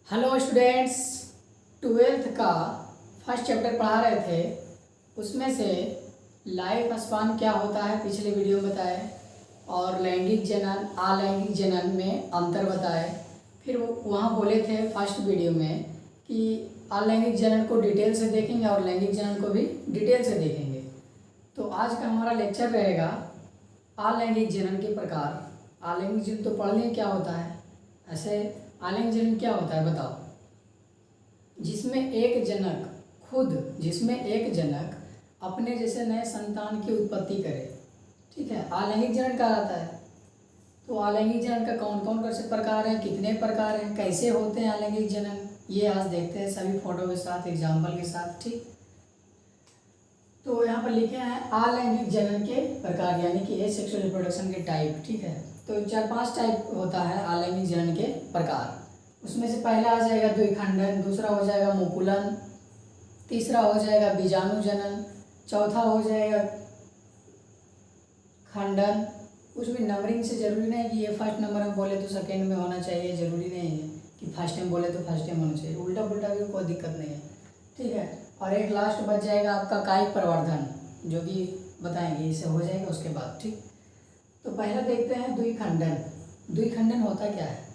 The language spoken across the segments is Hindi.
हेलो स्टूडेंट्स, ट्वेल्थ का फर्स्ट चैप्टर पढ़ा रहे थे। उसमें से लाइफ स्पान क्या होता है पिछले वीडियो में बताए, और लैंगिक जनन अलैंगिक जनन में अंतर बताए। फिर वहाँ बोले थे फर्स्ट वीडियो में कि अलैंगिक जनन को डिटेल से देखेंगे और लैंगिक जनन को भी डिटेल से देखेंगे। तो आज का हमारा लेक्चर रहेगा अलैंगिक जनन के प्रकार। अलैंगिक जनन तो पढ़ लें क्या होता है। ऐसे अलैंगिक जनन क्या होता है बताओ। जिसमें एक जनक अपने जैसे नए संतान की उत्पत्ति करे, ठीक है, अलैंगिक जनन कहलाता है। तो अलैंगिक जनन का कौन कौन से प्रकार हैं, कितने प्रकार हैं, कैसे होते हैं अलैंगिक जनन, ये आज देखते हैं सभी फोटो के साथ, एग्जाम्पल के साथ। ठीक, तो यहाँ पर लिखे हैं अलैंगिक जनन के प्रकार, यानी कि एसेक्सुअल रिप्रोडक्शन के टाइप। ठीक है, तो 4-5 टाइप होता है अलैंगिक जनन के प्रकार। उसमें से पहला आ जाएगा द्विखंडन, दूसरा हो जाएगा मुकुलन, तीसरा हो जाएगा बीजाणु जनन, चौथा हो जाएगा खंडन। कुछ भी नंबरिंग से जरूरी नहीं कि ये फर्स्ट नंबर में बोले तो सेकेंड में होना चाहिए, जरूरी नहीं है कि फर्स्ट टाइम बोले तो फर्स्ट टाइम होना चाहिए, उल्टा पुल्टा भी कोई दिक्कत नहीं है। ठीक है, और एक लास्ट बच जाएगा आपका कायिक प्रवर्धन, जो कि बताएंगे, इसे हो जाएगा उसके बाद। ठीक, तो पहला देखते हैं द्विखंडन। द्विखंडन होता क्या है?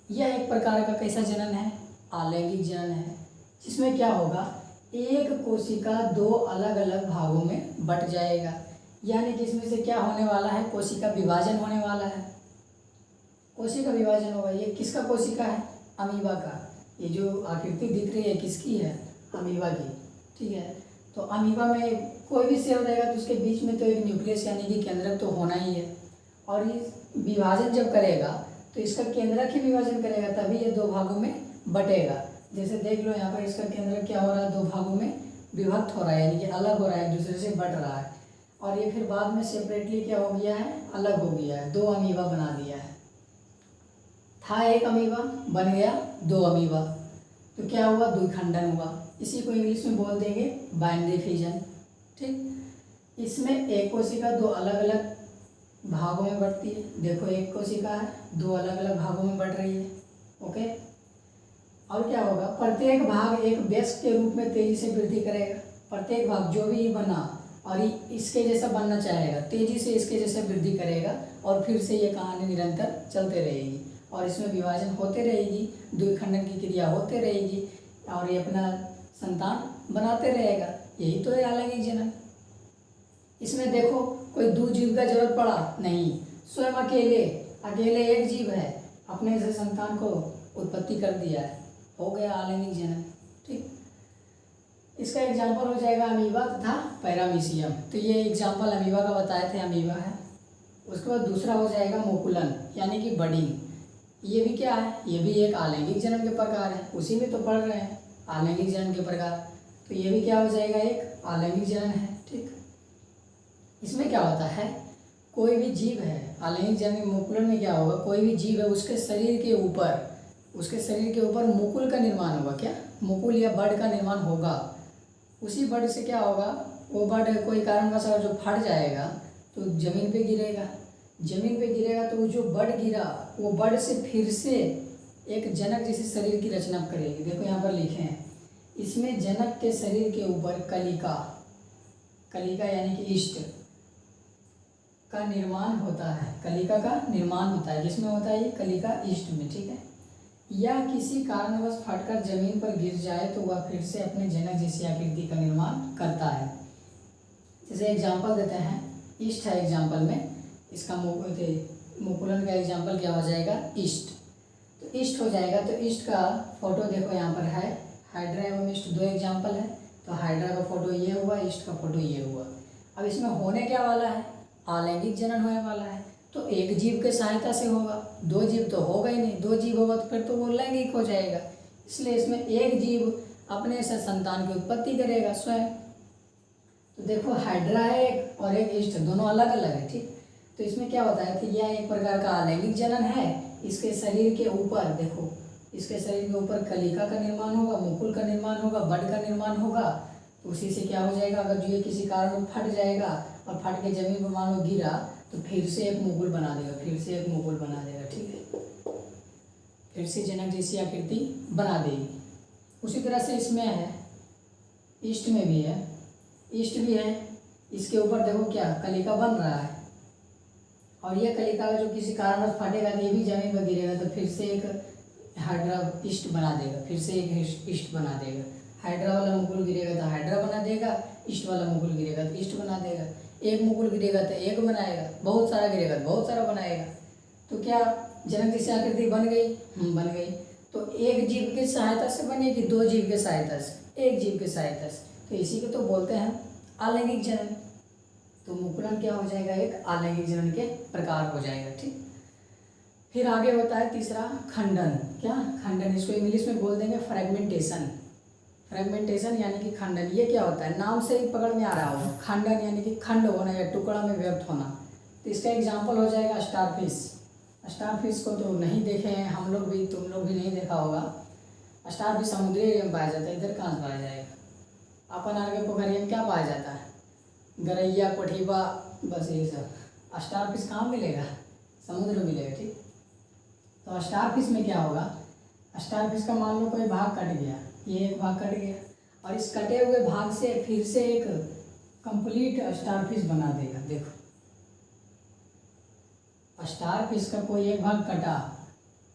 यह एक प्रकार का कैसा जनन है? अलैंगिक जनन है, जिसमें क्या होगा, एक कोशिका दो अलग अलग भागों में बट जाएगा। यानी कि इसमें से क्या होने वाला है, कोशिका विभाजन होने वाला है। कोशिका विभाजन होगा। ये किसका कोशिका है? अमीबा का। ये जो आकृति दिख रही है किसकी है? अमीबा की। ठीक है, तो अमीबा में कोई भी सेल रहेगा तो उसके बीच में तो एक न्यूक्लियस यानी कि केंद्रक तो होना ही है। और ये विभाजन जब करेगा तो इसका केंद्रक ही विभाजन करेगा, तभी ये दो भागों में बटेगा। जैसे देख लो यहाँ पर इसका केंद्रक क्या हो रहा है, दो भागों में विभक्त हो रहा है, यानी कि अलग हो रहा है, एक दूसरे से बट रहा है। और ये फिर बाद में सेपरेटली क्या हो गया है, अलग हो गया है, दो अमीबा बना दिया है। था एक अमीबा, बन गया दो अमीबा, तो क्या हुआ, द्विखंडन हुआ। इसी को इंग्लिश में बोल देंगे बाइनरी फिजन। ठीक, इसमें एक कोशिका दो अलग अलग भागों में बढ़ती है। देखो एक कोशिका है, दो अलग अलग भागों में बढ़ रही है। ओके, और क्या होगा, प्रत्येक भाग एक वयस्क के रूप में तेजी से वृद्धि करेगा। प्रत्येक भाग जो भी बना और इसके जैसा बनना चाहेगा, तेजी से इसके जैसा वृद्धि करेगा, और फिर से ये कहानी निरंतर चलते रहेगी, और इसमें विभाजन होते रहेगी, द्विखंडन की क्रिया होते रहेगी, और ये अपना संतान बनाते रहेगा। यही तो है अलैंगिक जनन। इसमें देखो कोई दो जीव का जरूरत पड़ा नहीं, स्वयं अकेले एक जीव है, अपने से संतान को उत्पत्ति कर दिया है, हो गया अलैंगिक जनन। ठीक, इसका एग्जाम्पल हो जाएगा अमीबा तथा पैरामीशियम। तो ये एग्जाम्पल अमीबा का बताए थे, अमीबा है। उसके बाद दूसरा हो जाएगा मुकुलन, यानी कि बडिंग। ये भी क्या है, ये भी एक अलैंगिक जनन के प्रकार है, उसी में तो पढ़ रहे हैं अलैंगिक जनन के प्रकार। तो ये भी क्या हो जाएगा, एक अलैंगिक जनन है। ठीक, इसमें क्या होता है, कोई भी जीव है, अलैंगिक जनन मुकुलन में क्या होगा, कोई भी जीव है, उसके शरीर के ऊपर मुकुल का निर्माण होगा। क्या मुकुल या बड का निर्माण होगा। उसी बड से क्या होगा, वो बड कोई कारणवश अगर जो फट जाएगा तो जमीन पे गिरेगा। तो वो जो बड गिरा, वो बड से फिर से एक जनक जैसे शरीर की रचना करेगी। देखो यहाँ पर लिखे हैं, इसमें जनक के शरीर के ऊपर कलिका यानी कि ईस्ट का निर्माण होता है। कलिका का निर्माण होता है, जिसमें होता है ये कलिका ईस्ट में। ठीक है, या किसी कारणवश फटकर जमीन पर गिर जाए तो वह फिर से अपने जनक जैसी आकृति का निर्माण करता है। जैसे एग्जाम्पल देते हैं, ईस्ट है एग्जाम्पल में, इसका मुकुलन का एग्जाम्पल क्या हो जाएगा, ईस्ट। तो ईस्ट हो जाएगा, तो ईस्ट का फोटो देखो यहाँ पर है, हाइड्रा एवं ईस्ट दो एग्जाम्पल है। तो हाइड्रा का फोटो ये हुआ, ईस्ट का फोटो ये हुआ। अब इसमें होने क्या वाला है, अलैंगिक जनन होने वाला है। तो एक जीव के सहायता से होगा, दो जीव तो होगा ही नहीं, दो जीव होगा तो फिर तो वो लैंगिक हो जाएगा। इसलिए इसमें एक जीव अपने से संतान की उत्पत्ति करेगा स्वयं। तो देखो हाइड्रा है एक, और एक ईस्ट, दोनों अलग अलग है। ठीक, तो इसमें क्या होता है कि यह एक प्रकार का अलैंगिक जनन है। इसके शरीर के ऊपर देखो, इसके शरीर के ऊपर कलिका का निर्माण होगा, मुकुल का निर्माण होगा, बड का निर्माण होगा। तो उसी से क्या हो जाएगा, अगर जो ये किसी कारण में फट जाएगा और फट के जमीन पर मान लो गिरा, तो फिर से एक मुकुल बना देगा। ठीक है, फिर से जनक जैसी आकृति बना देगी। उसी तरह से इसमें है, ईस्ट में भी है, ईस्ट भी है, इसके ऊपर देखो क्या कलिका बन रहा है, और ये कलिका जो किसी कारणवश फटेगा तो ये भी जमीन पर गिरेगा तो फिर से एक हाइड्रा ईस्ट बना देगा, फिर से एक ईस्ट बना देगा। हाइड्रा वाला मुकुल गिरेगा तो हाइड्रा बना देगा, ईस्ट वाला मुकुल गिरेगा तो ईस्ट बना देगा। एक मुकुल गिरेगा तो एक बनाएगा, बहुत सारा गिरेगा तो बहुत सारा बनाएगा। तो क्या जनक जैसी आकृति बन गई? बन गई। तो एक जीव की सहायता से बनेगी, दो जीव की सहायता से, एक जीव की सहायता से, तो इसी को तो बोलते हैं अलैंगिक जनन। तो मुकुलन क्या हो जाएगा? एक अलैंगिक जनन के प्रकार हो जाएगा। ठीक, फिर आगे होता है तीसरा खंडन। क्या? खंडन, इसको इंग्लिश में बोल देंगे फ्रेगमेंटेशन। फ्रेगमेंटेशन यानी कि खंडन। ये क्या होता है? नाम से ही पकड़ में आ रहा होगा, खंडन यानी कि खंड होना या टुकड़ा में व्यक्त होना। तो इसका एग्जाम्पल हो जाएगा स्टारफिश। स्टारफिश को तो नहीं देखे हैं हम लोग भी, तुम लोग भी नहीं देखा होगा। स्टारफिश समुद्री एरिया में पाया जाता है, इधर कहाँ से पाया जाएगा? अपन आर के पोखरिया में क्या पाया जाता है? गरैया, कोठीबा, बस ये सब। स्टारफिश कहाँ मिलेगा? समुद्र में मिलेगा। ठीक, तो स्टारफिश में क्या होगा? स्टारफिश का मान लो कोई भाग कट गया, ये एक भाग कट गया, और इस कटे हुए भाग से फिर से एक कंप्लीट स्टारफिश बना देगा। देखो, स्टारफिश का कोई एक भाग कटा,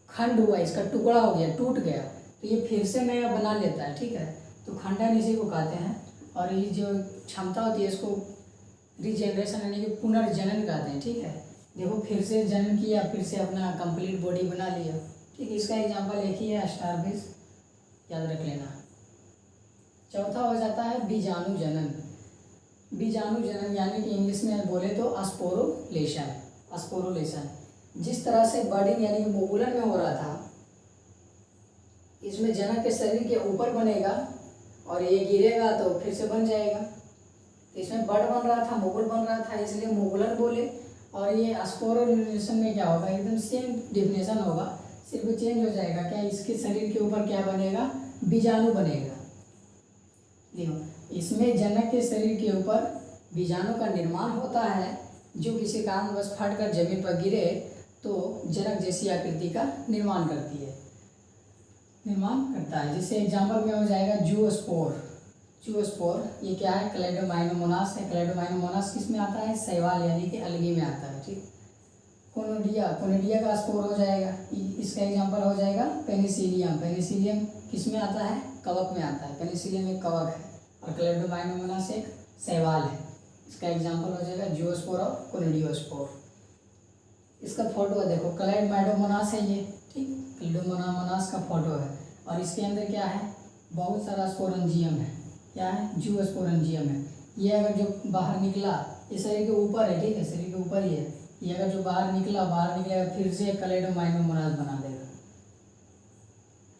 खंड हुआ, इसका टुकड़ा हो गया, टूट गया, तो ये फिर से नया बना लेता है। ठीक है, तो खंडन इसी को कहते हैं। और ये जो क्षमता होती है इसको रिजेनरेशन यानी कि पुनर्जनन कहते हैं। ठीक है, देखो फिर से जनन किया, फिर से अपना कंप्लीट बॉडी बना लिया। ठीक, इसका एग्जांपल एक ही है स्टारफिश, याद रख लेना। चौथा हो जाता है बीजाणु जनन। बीजाणु जनन यानी कि इंग्लिश में बोले तो स्पोरोलेशन। स्पोरोलेशन जिस तरह से बर्डिंग यानी कि मुकुलन में हो रहा था, इसमें जनक के शरीर के ऊपर बनेगा और ये गिरेगा तो फिर से बन जाएगा। तो इसमें बर्ड बन रहा था, मुकुल बन रहा था, इसलिए मुकुलन बोले। और ये स्पोरोलेशन में क्या होगा? एकदम सेम डिफिनेशन होगा, सिर्फ चेंज हो जाएगा। क्या? इसके शरीर के ऊपर क्या बनेगा? बीजाणु बनेगा। देखो, इसमें जनक के शरीर के ऊपर बीजाणु का निर्माण होता है, जो किसी कारणवश फटकर जमीन पर गिरे तो जनक जैसी आकृति का निर्माण करती है, निर्माण करता है। जैसे एग्जाम्पल में हो जाएगा जूस्पोर। जूस्पोर ये क्या है? क्लेडोमाइनोमोनास है। क्लेडोमाइनोमोनास किस में आता है? शैवाल यानी कि अलगी में आता है। ठीक, कोनिडिया, कोनिडिया का स्पोर हो जाएगा। इसका एग्जांपल हो जाएगा पेनिसिलियम। पेनिसिलियम किस में आता है? कवक में आता है। पेनिसिलियम एक कवक है और क्लेडोमाइनोमोनास एक शैवाल है। इसका एग्जांपल हो जाएगा जियोस्पोर और कोनिडियोस्पोर। इसका फोटो है, देखो क्लेडोमाइनोमोनास है ये। ठीक, क्लेडोमाइनोमोनास का फोटो है और इसके अंदर क्या है? बहुत सारा स्पोरेंजियम है। क्या है? जियोस्पोरेंजियम है। ये अगर जो बाहर निकला, ये शरीर के ऊपर है। ठीक है, शरीर के ऊपर ही है। ये अगर जो बाहर निकलेगा फिर से क्लेडोमाइनोमोनास बना देगा।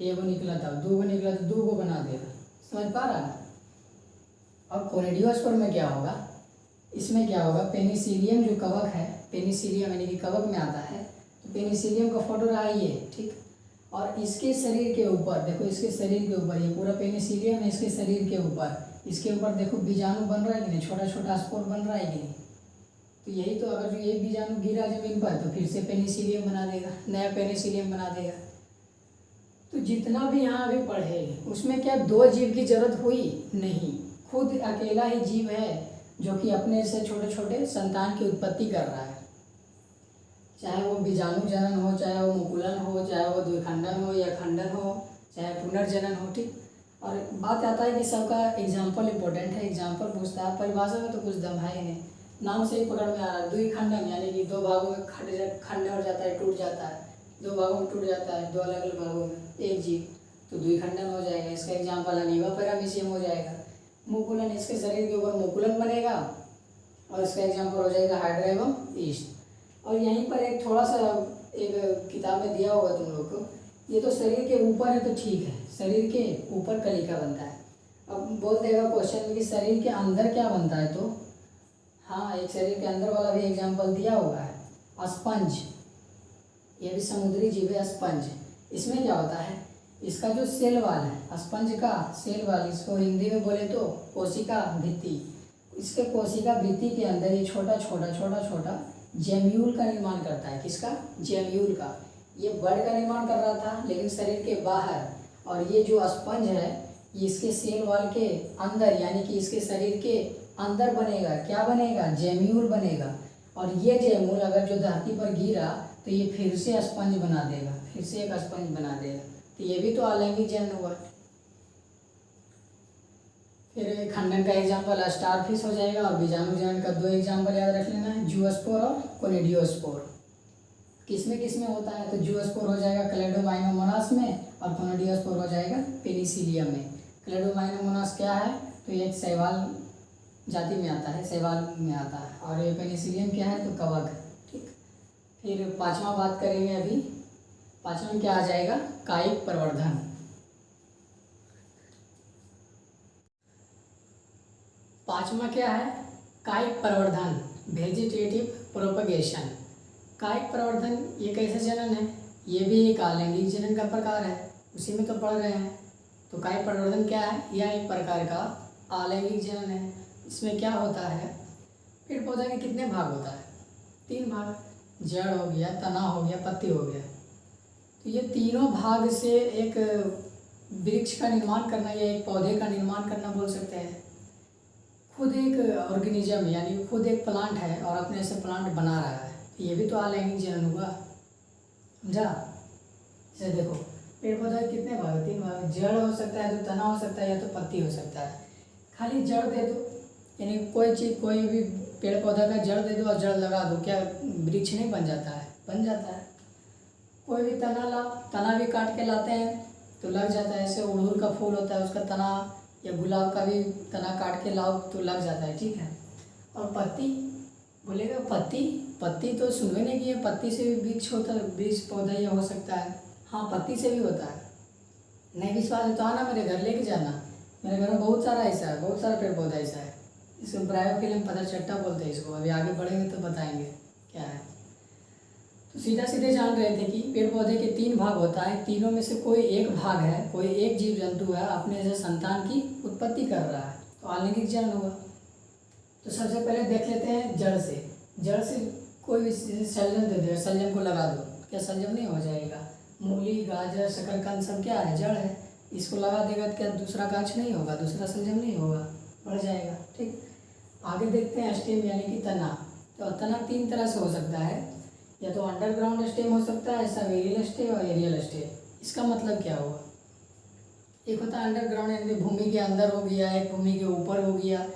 एक निकला था, दो को निकला तो दो को बना देगा। समझ पा रहा है? और कोनिडियोस्पोर में क्या होगा? इसमें क्या होगा? पेनिसिलियम जो कवक है, पेनिसिलियम यानी कि कवक में आता है, तो पेनिसिलियम का फोटो रहा ये। ठीक, और इसके शरीर के ऊपर देखो, इसके शरीर के ऊपर ये पूरा पेनिसिलियम है, इसके शरीर के ऊपर, इसके ऊपर देखो बीजाणु बन रहा है कि नहीं? छोटा छोटा स्पोर बन रहा है कि नहीं? तो यही तो, अगर जो एक बीजाणु गिरा जमीन पर तो फिर से पेनिसिलियम बना देगा, नया पेनिसिलियम बना देगा। तो जितना भी यहाँ अभी पढ़े उसमें क्या दो जीव की जरूरत हुई? नहीं, खुद अकेला ही जीव है जो कि अपने से छोटे छोटे संतान की उत्पत्ति कर रहा है। चाहे वो बीजाणु जनन हो, चाहे वो मुकुलन हो, चाहे वो द्विखंडन हो या खंडन हो, चाहे पुनर्जनन हो। ठीक, और बात आता है कि सबका एग्जाम्पल इम्पोर्टेंट है। एग्जाम्पल पूछता है, परिभाषा में तो कुछ दम है ही नहीं, नाम से ही पकड़ में आ रहा है। द्विखंडन यानी कि दो भागों में खंड हो जाता है, टूट जाता है, दो भागों में टूट जाता है, दो अलग अलग भागों में एक जीव, तो द्विखंडन हो जाएगा। इसका एग्जाम्पल अमीबा पैरामीशियम हो जाएगा। मुकुलन, इसके शरीर के ऊपर मुकुलन बनेगा और इसका एग्जाम्पल हो जाएगा हाइड्रा एवं ईस्ट। और यहीं पर एक थोड़ा सा एक किताब में दिया होगा तुम लोग को, ये तो शरीर के ऊपर है तो ठीक है, शरीर के ऊपर कलिका बनता है। अब बोल देगा क्वेश्चन में कि शरीर के अंदर क्या बनता है, तो हाँ, एक शरीर के अंदर वाला भी एग्जाम्पल दिया हुआ है, स्पंज। ये भी समुद्री जीव है, स्पंज। इसमें क्या होता है? इसका जो सेल वाल है, स्पंज का सेल वाल, इसको हिंदी में बोले तो कोशिका भित्ति। इसके कोशिका भित्ति के अंदर ये छोटा जेम्यूल का निर्माण करता है। किसका? जेम्यूल का। ये बर्ड का निर्माण कर रहा था, लेकिन शरीर के बाहर, और ये जो स्पंज है ये इसके सेल वॉल के अंदर यानी कि इसके शरीर के अंदर बनेगा। क्या बनेगा? जेम्यूल बनेगा। और ये जेम्यूल अगर जो धरती पर गिरा तो ये फिर से स्पंज बना देगा, फिर से एक स्पंज बना देगा। तो ये भी तो अलैंगिक जनन हुआ। फिर खंडन का एग्जाम्पल स्टार फिश हो जाएगा। और बीजाणु जनन का 2 एग्जाम्पल याद रख लेना है, जूस्पोर और कोनिडियोस्पोर। किसमें होता है? तो जूस्पोर हो जाएगा क्लेडोमाइनोमोनास में, और कोनिडियोस्पोर हो जाएगा पेनिसिलियम में। क्लेडोमाइनोमोनास क्या है? तो ये एक शैवाल जाति में आता है, शैवाल में आता है। और ये पेनिसिलियम क्या है? तो कवक। ठीक। फिर 5वां बात करेंगे अभी। 5वां में क्या आ जाएगा? कायिक प्रवर्धन। 5वां क्या है? कायिक प्रवर्धन, वेजिटेटिव प्रोपगेशन। कायिक प्रवर्धन ये कैसे जनन है? ये भी एक अलैंगिक जनन का प्रकार है, उसी में तो पढ़ रहे हैं। तो कायिक प्रवर्धन क्या है? यह एक प्रकार का अलैंगिक जनन है। इसमें क्या होता है? पेड़ पौधे के कितने भाग होता है? 3 भाग, जड़ हो गया, तना हो गया, पत्ती हो गया। तो ये तीनों भाग से एक वृक्ष का निर्माण करना या एक पौधे का निर्माण करना बोल सकते हैं। खुद एक ऑर्गेनिज्म यानी खुद एक प्लांट है और अपने से प्लांट बना रहा है, तो ये भी तो अलैंगिक जनन हुआ। समझा? जैसे देखो पेड़ पौधे कितने भाग? 3 भाग। जड़ हो सकता है, तो तना हो सकता है, या तो पत्ती हो सकता है। खाली जड़ दे दो, यानी कोई चीज़, कोई भी पेड़ पौधा का जड़ दे दो और जड़ लगा दो, क्या वृक्ष नहीं बन जाता है? बन जाता है। कोई भी तना लाओ, तना भी काट के लाते हैं तो लग जाता है। ऐसे अड़हुल का फूल होता है, उसका तना, या गुलाब का भी तना काट के लाओ तो लग जाता है। ठीक है। और पत्ती बोलेगा, पत्ती तो सुनवे नहीं किए, पत्ती से भी वृक्ष होता है, वृक्ष पौधा या हो सकता है। हाँ, पत्ती से भी होता है। नहीं विश्वास है तो आना मेरे घर लेके जाना, मेरे घर में बहुत सारा ऐसा है, बहुत सारा पेड़ पौधा ऐसा है। इसको ब्रायोफिलियम पतरचट्टा बोलते हैं इसको। अभी आगे बढ़ेंगे तो बताएंगे क्या है। तो सीधे जान रहे थे कि पेड़ पौधे के 3 भाग होता है, तीनों में से कोई एक भाग है, कोई एक जीव जंतु है अपने से संतान की उत्पत्ति कर रहा है, तो अलैंगिक जनन हुआ। तो सबसे पहले देख लेते हैं जड़ से। जड़ से कोई भी शलजम दे दो, शलजम को लगा दो, क्या शलजम नहीं हो जाएगा? मूली, गाजर, शकरकंद सब क्या है? जड़ है। इसको लगा देगा तो क्या दूसरा गाछ नहीं होगा? दूसरा शलजम नहीं होगा? बढ़ जाएगा। ठीक। आगे देखते हैं स्टेम यानी कि तना। तो तना 3 तरह से हो सकता है, या तो अंडरग्राउंड स्टेम हो सकता है, सबेरियल स्टेम और एरियल स्टेम। इसका मतलब क्या हुआ? एक होता है अंडरग्राउंड यानी भूमि के अंदर हो गया, एक भूमि के ऊपर हो गया,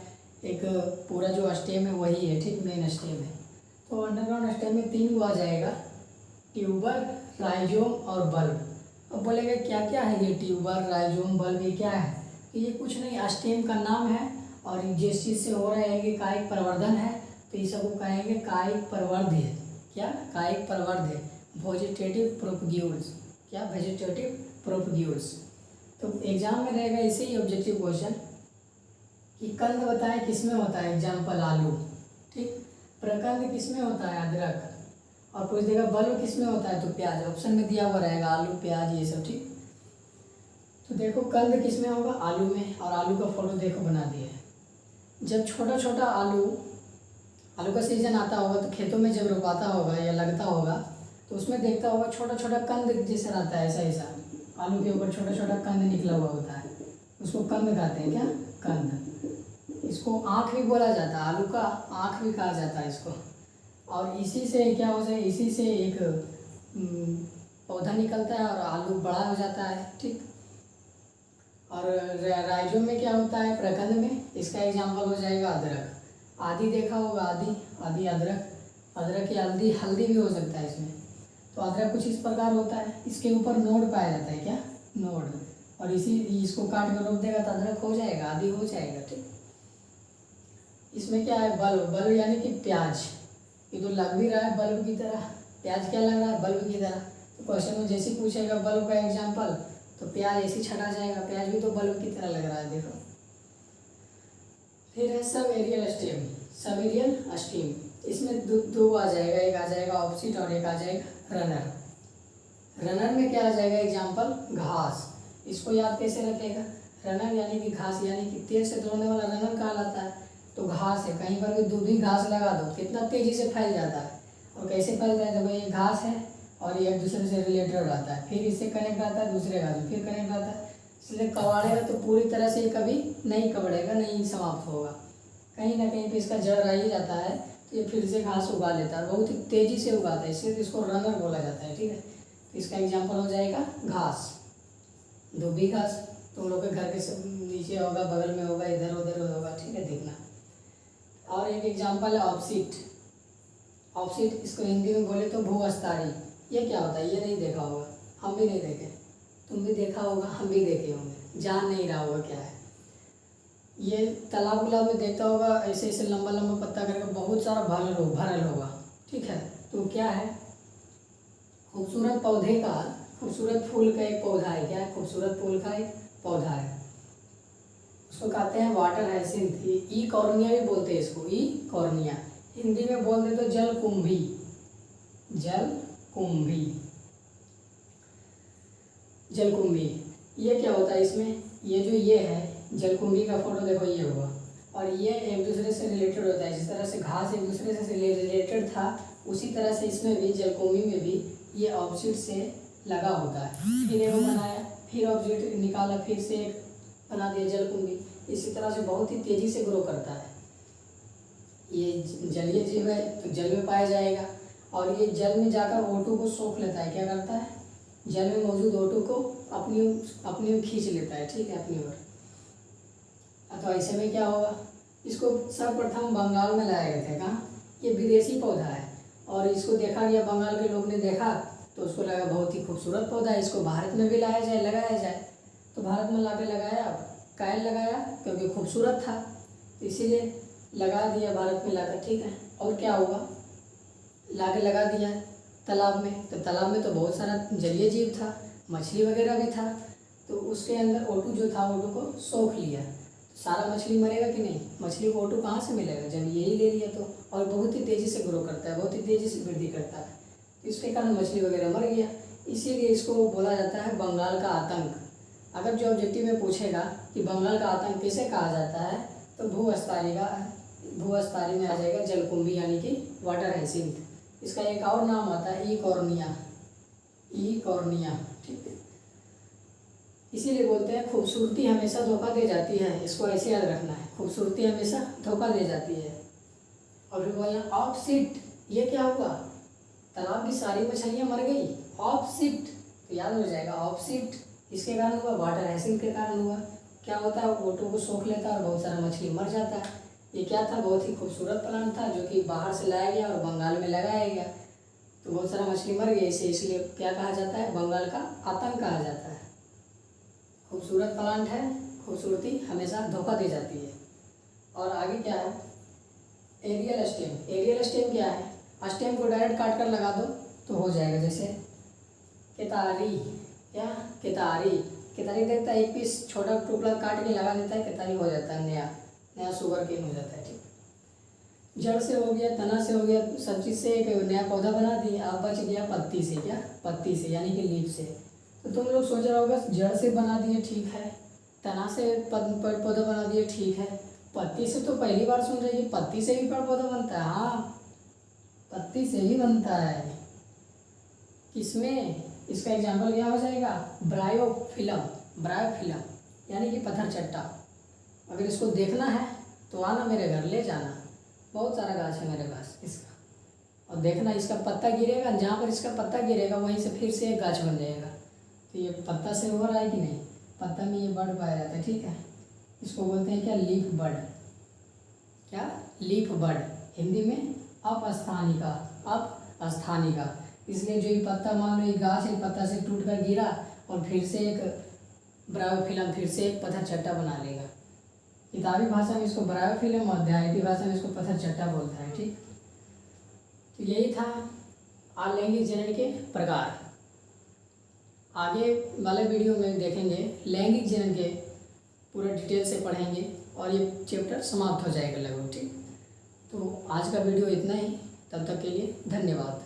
एक पूरा जो स्टेम है वही है। ठीक, मेन स्टेम है। तो अंडरग्राउंड स्टेम में 3 को आ जाएगा, ट्यूबर, राइजोम और बल्ब। अब बोलेगा क्या क्या है ये ट्यूबर, राइजोम, बल्ब, ये क्या है? तो ये कुछ नहीं, स्टेम का नाम है, और जिस चीज़ से हो रहा है कि कायिक प्रवर्धन है, तो इस सबको कहेंगे कायिक प्रवर्ध्य। क्या? कायिक प्रवर्ध्य, वेजिटेटिव प्रोपग्यूल्स। क्या? वेजिटेटिव प्रोपग्यूल्स। तो एग्जाम में रहेगा इसे ही ऑब्जेक्टिव क्वेश्चन कि कंद बताएं किस में होता है? एग्जाम्पल आलू। ठीक। प्रकंद किस में होता है? अदरक। और पूछ देगा बल्ब किस में होता है? तो प्याज। ऑप्शन में दिया हुआ रहेगा आलू, प्याज, ये सब। ठीक। तो देखो कंद किस में होगा? आलू में। और आलू का फोटो देखो बना दिए। जब छोटा छोटा आलू का सीजन आता होगा तो खेतों में जब रोपाता होगा या लगता होगा तो उसमें देखता होगा छोटा छोटा कंद जैसे रहता है, ऐसा आलू के ऊपर छोटा छोटा कंद निकला हुआ होता है, उसको कंद कहते हैं। क्या? कंद। इसको आँख भी बोला जाता है, आलू का आँख भी कहा जाता है इसको। और इसी से क्या हो जाए, इसी से एक पौधा निकलता है और आलू बड़ा हो जाता है। ठीक। और राइजोम में क्या होता है? प्रकंद में। इसका एग्जाम्पल हो जाएगा अदरक। आदि देखा होगा, आदि अदरक की हल्दी भी हो सकता है इसमें। तो अदरक कुछ इस प्रकार होता है, इसके ऊपर नोड पाया जाता है। क्या? नोड। और इसको काट कर रोप देगा तो अदरक हो जाएगा, आदि हो जाएगा। ठीक। इसमें क्या है? बल्ब यानी कि प्याज। ये तो लग भी रहा है बल्ब की तरह, प्याज क्या लग रहा है? बल्ब की तरह। तो क्वेश्चन में जैसे पूछेगा बल्ब का एग्जाम्पल तो प्याज ऐसे छटा जाएगा, प्याज भी तो बल्ब की तरह लग रहा है। देखो फिर है सब एरियल स्टेम। सब एरियल स्टेम इसमें दो आ जाएगा, एक आ जाएगा ऑपोजिट और एक आ जाएगा रनर। रनर में क्या आ जाएगा? एग्जाम्पल घास। इसको याद कैसे रखेगा? रनर यानी कि घास, यानी कि तेज से दौड़ने वाला रनर कहलाता है। तो घास है, कहीं पर भी दूधी घास लगा दो कितना तेजी से फैल जाता है। और कैसे फैलता है? जब ये घास है और ये एक दूसरे से रिलेटेड रहता है, फिर इससे कनेक्ट रहता है दूसरे घास में, फिर कनेक्ट रहता है, इसलिए कबाड़ेगा तो पूरी तरह से कभी नहीं कबड़ेगा, नहीं समाप्त होगा, कहीं ना कहीं पे इसका जड़ रह ही जाता है, तो ये फिर से घास उगा लेता है, बहुत ही तेज़ी से उगाता है, इसलिए तो इसको रनर बोला जाता है। ठीक है, तो इसका एग्जाम्पल हो जाएगा घास, धोबी घास, तुम लोग के घर के सब नीचे होगा, बगल में होगा, इधर उधर होगा। ठीक है, देखना। और एक एग्जाम्पल है ऑप्सिट। ऑप्सिट, इसको हिंदी में बोले तो भूअस्तारी। ये क्या होता है, ये नहीं देखा होगा, हम भी नहीं देखे, तुम भी देखा होगा, हम भी देखे होंगे, जान नहीं रहा होगा क्या है। ये तालाब गुलाब में देखता होगा, ऐसे ऐसे लंबा लंबा पत्ता करके बहुत सारा भरल होगा। ठीक है, तो क्या है, खूबसूरत पौधे का, खूबसूरत फूल का एक पौधा है। क्या है, खूबसूरत फूल का एक पौधा है, उसको कहते हैं वाटर हाइसिंथ। ई कॉर्निया भी बोलते हैं इसको, ई कॉर्निया, हिंदी में बोल दे तो जलकुंभी, जलकुंभी, जलकुंभी। ये क्या होता है इसमें, ये जो ये है जलकुंभी का फोटो देखो, ये हुआ, और ये एक दूसरे से रिलेटेड होता है। जिस तरह से घास एक दूसरे से रिलेटेड था, उसी तरह से इसमें भी, जलकुंभी में भी ये ऑपोजिट से लगा होता है। फिर एक बनाया, फिर ऑपोजिट निकाला, फिर से एक बना दिया जलकुंभी। इसी तरह से बहुत ही तेज़ी से ग्रो करता है। ये जलीय जीव है तो जल में पाया जाएगा, और ये जल में जाकर O2 को सोख लेता है। क्या करता है, जल में मौजूद O2 को अपनी ओर खींच लेता है। ठीक है, अपनी ओर। तो ऐसे में क्या होगा, इसको सर्वप्रथम बंगाल में लाया गया था। कहाँ, ये विदेशी पौधा है, और इसको देखा गया, बंगाल के लोग ने देखा तो उसको लगा बहुत ही खूबसूरत पौधा है, इसको भारत में भी लाया जाए, लगाया जाए। तो भारत में ला के लगाया, कायल लगाया, क्योंकि खूबसूरत था, तो इसीलिए लगा दिया भारत में लाकर। ठीक है, और क्या हुआ, ला के लगा दिया तालाब में, तो तालाब में तो बहुत सारा जलीय जीव था, मछली वगैरह भी था, तो उसके अंदर O2 जो था, O2 को सोख लिया। सारा मछली मरेगा कि नहीं, मछली को O2 कहाँ से मिलेगा, जब यही ले लिया तो। और बहुत ही तेज़ी से ग्रो करता है, बहुत ही तेज़ी से वृद्धि करता है, इसके कारण मछली वगैरह मर गया। इसीलिए इसको बोला जाता है बंगाल का आतंक। अगर जो ऑब्जेक्टिव में पूछेगा कि बंगाल का आतंक किसे कहा जाता है, तो भूअस्तारी में आ जाएगा जलकुंभी, यानी कि वाटर हाइसिंथ। इसका एक और नाम आता है ई कॉर्निया, ई कॉर्निया। ठीक है, इसीलिए बोलते हैं खूबसूरती हमेशा धोखा दे जाती है, इसको ऐसे याद रखना है, खूबसूरती हमेशा धोखा दे जाती है। और फिर बोलना ऑप्सिट, ये क्या हुआ, तालाब की सारी मछलियाँ मर गई, ऑप्सिट, तो याद हो जाएगा ऑप्सिट इसके कारण हुआ, वाटर हाइसिंथ के कारण हुआ। क्या होता है, O2 को सोख लेता है और बहुत सारा मछली मर जाता है। ये क्या था, बहुत ही खूबसूरत प्लांट था, जो कि बाहर से लाया गया और बंगाल में लगाया गया, तो बहुत सारा मछली मर गई। इसलिए क्या कहा जाता है, बंगाल का आतंक कहा जाता है। खूबसूरत प्लांट है, खूबसूरती हमेशा धोखा दे जाती है। और आगे क्या है, एरियल स्टेम। एरियल स्टेम क्या है, स्टेम को डायरेक्ट काट कर लगा दो तो हो जाएगा, जैसे केतारी, या केतारी, केतारी देखता है, एक पीस छोटा टुकड़ा काट के लगा देता है, केतारी हो जाता है, नया शुगर केन हो जाता है। ठीक, जड़ से हो गया, तना से हो गया, सब चीज़ से एक नया पौधा बना दिया। अब बच गया पत्ती से, क्या, पत्ती से यानी कि लीफ से। तो तुम लोग सोच रहे होगा जड़ से बना दिए, ठीक है, तना से पौधा बना दिए, ठीक है, पत्ती से तो पहली बार सुन रहे कि पत्ती से भी पेड़ पौधा बनता है। हाँ, पत्ती से ही बनता है। किसमें, इसका एग्जाम्पल क्या हो जाएगा, ब्रायोफिलम, ब्रायोफिलम यानी कि पत्थर चट्टा। अगर इसको देखना है तो आना मेरे घर, ले जाना, बहुत सारा गाछ है मेरे पास इसका, और देखना इसका पत्ता गिरेगा, जहाँ पर इसका पत्ता गिरेगा वहीं से फिर से एक गाछ बन जाएगा। तो ये पत्ता से हो रहा है कि नहीं, पत्ता में ये बर्ड पाया जाता है। ठीक है, इसको बोलते हैं क्या, लीफ बर्ड। क्या, लीफ बर्ड, हिंदी में अपस्थानिका, अपस्थानिका। इसलिए जो ये पत्ता, मान लो ये गाछ एक पत्ता से टूट कर गिरा और फिर से एक ब्रायोफिलम, फिर से एक पत्थर चट्टा बना लेगा। किताबी भाषा में इसको ब्रायोफिलम और अध्यायिकी भाषा में इसको पत्थर चट्टा बोलता है। ठीक, तो यही था अलैंगिक जनन के प्रकार। आगे वाले वीडियो में देखेंगे लैंगिक जनन के पूरा डिटेल से पढ़ेंगे और ये चैप्टर समाप्त हो जाएगा लगभग। ठीक, तो आज का वीडियो इतना ही, तब तक के लिए धन्यवाद।